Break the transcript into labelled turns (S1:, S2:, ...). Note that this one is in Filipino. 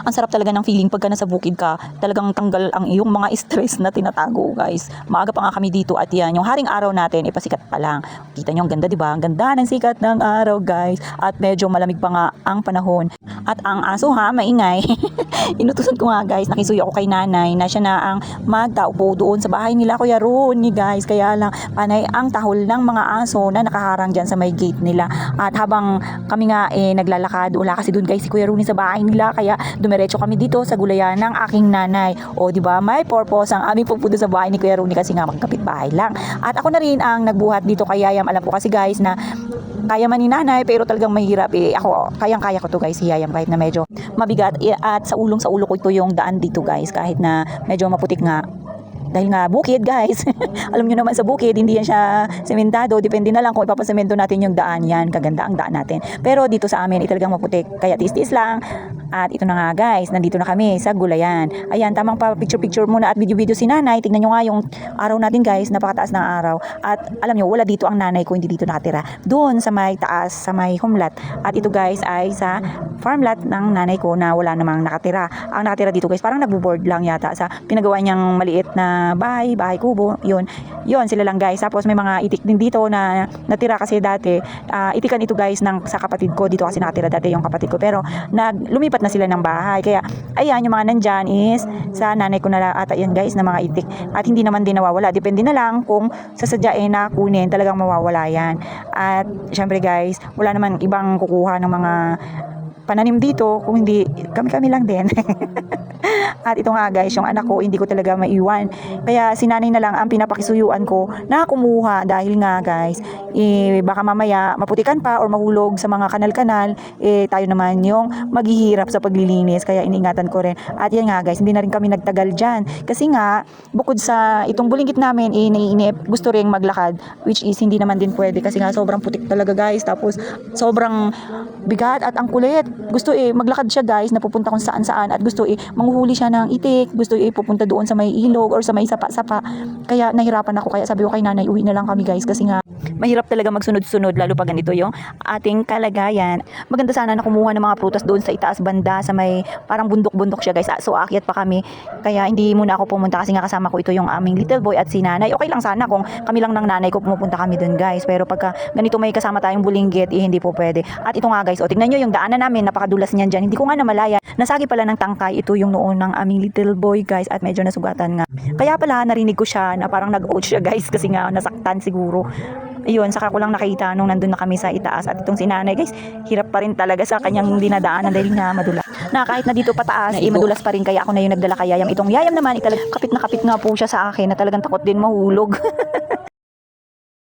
S1: Ang sarap talaga ng feeling pagka nasa bukid ka, talagang tanggal ang iyong mga stress na tinatago, guys. Maaga pa nga kami dito at yan, yung haring araw natin, ipasikat pa lang. Kita nyo, ang ganda, di ba? Ang ganda ng sikat ng araw, guys. At medyo malamig pa nga ang panahon. At ang aso ha, maingay. Inutusan ko nga, guys, nakisuyo ako kay nanay na siya na ang magtaupo doon sa bahay nila, Kuya Rooney, guys. Kaya lang, panay ang tahol ng mga aso na nakaharang dyan sa may gate nila. At habang kami nga naglalakad, wala kasi doon, guys, si Kuya Rooney sa bahay nila. Kaya dumiretso kami dito sa gulayan ng aking nanay. O, di ba, may purpose ang aming pupunta sa bahay ni Kuya Rooney kasi nga magkapit bahay lang. At ako na rin ang nagbuhat dito kay Yayam. Alam ko kasi, guys, na kaya man ni nanay pero talagang mahirap ako kayang-kaya ko to, guys, si Yayam, kahit na medyo mabigat at sa ulo ko ito yung daan dito, guys, kahit na medyo maputik nga dahil nga bukid, guys. Alam nyo naman sa bukid hindi yan siya sementado, depende na lang kung ipapasemento natin yung daan, yan kaganda ang daan natin. Pero dito sa amin talagang maputik kaya tiis-tiis lang. At ito na nga, guys, nandito na kami sa gulayan. Ayan, tamang pa picture muna at video si nanay. Tignan nyo nga yung araw natin, guys, napakataas ng araw. At alam nyo, wala dito ang nanay ko, hindi dito nakatira. Doon sa may taas, sa may homeland. At ito, guys, ay sa farmland ng nanay ko na wala namang nakatira. Ang nakatira dito, guys, parang nagbo-board lang yata sa pinagawa niyang maliit na bahay kubo. Yun sila lang, guys. Tapos may mga itik din dito na natira kasi dati. Itikan ito, guys, sa kapatid ko. Dito kasi nakatira dati yung kapatid ko. Pero lumipat na sila ng bahay. Kaya ayan, yung mga nandyan is sa nanay ko na ata yan, guys, na mga itik. At hindi naman din nawawala. Depende na lang kung sasadyain na kunin, talagang mawawala yan. At syempre, guys, wala naman ibang kukuha ng mga pananim dito kung hindi kami lang din. At ito nga, guys, yung anak ko hindi ko talaga maiwan, kaya si nanay na lang ang pinapakisuyuan ko na kumuha dahil nga, guys, baka mamaya maputikan pa or mahulog sa mga kanal-kanal, tayo naman yung maghihirap sa paglilinis, kaya iniingatan ko rin. At yan nga, guys, hindi na rin kami nagtagal dyan kasi nga bukod sa itong bulingit namin naiinip, gusto rin maglakad, which is hindi naman din pwede kasi nga sobrang putik talaga, guys, tapos sobrang bigat at ang kulit. Gusto maglakad siya, guys, na pupunta kung saan at gusto manghuhuli siya ng itik, gusto pupunta doon sa may ilog or sa may sapa-sapa. Kaya nahirapan ako, kaya sabi ko kay nanay, uwi na lang kami, guys, kasi nga mahirap talaga magsunod-sunod lalo pag ganito yung ating kalagayan. Maganda sana na kumuha ng mga prutas doon sa itaas banda sa may parang bundok-bundok siya, guys. So aakyat pa kami. Kaya hindi muna ako pumunta kasi nga kasama ko ito yung aming little boy at si nanay. Okay lang sana kung kami lang ng nanay ko pumupunta kami doon, guys. Pero pagka ganito may kasama tayong bulinggit, hindi po pwede. At ito nga, guys, tingnan nyo yung daanan namin, napakadulas niyan dyan. Hindi ko nga namalaya. Nasagi pala ng tangkay ito yung noon ng aming little boy, guys, at medyo nasugatan nga. Kaya pala narinig ko siya na parang nag-out siya, guys, kasi nga nasaktan siguro. Ayun, saka ko lang nakita nung nandun na kami sa itaas. At itong si nanay, guys, hirap pa rin talaga sa kanyang dinadaanan dahil nga madulas. Na kahit na dito pataas, madulas pa rin, kaya ako na yung nagdala kay Yayam. Itong Yayam naman, kapit na kapit nga po siya sa akin na talagang takot din mahulog.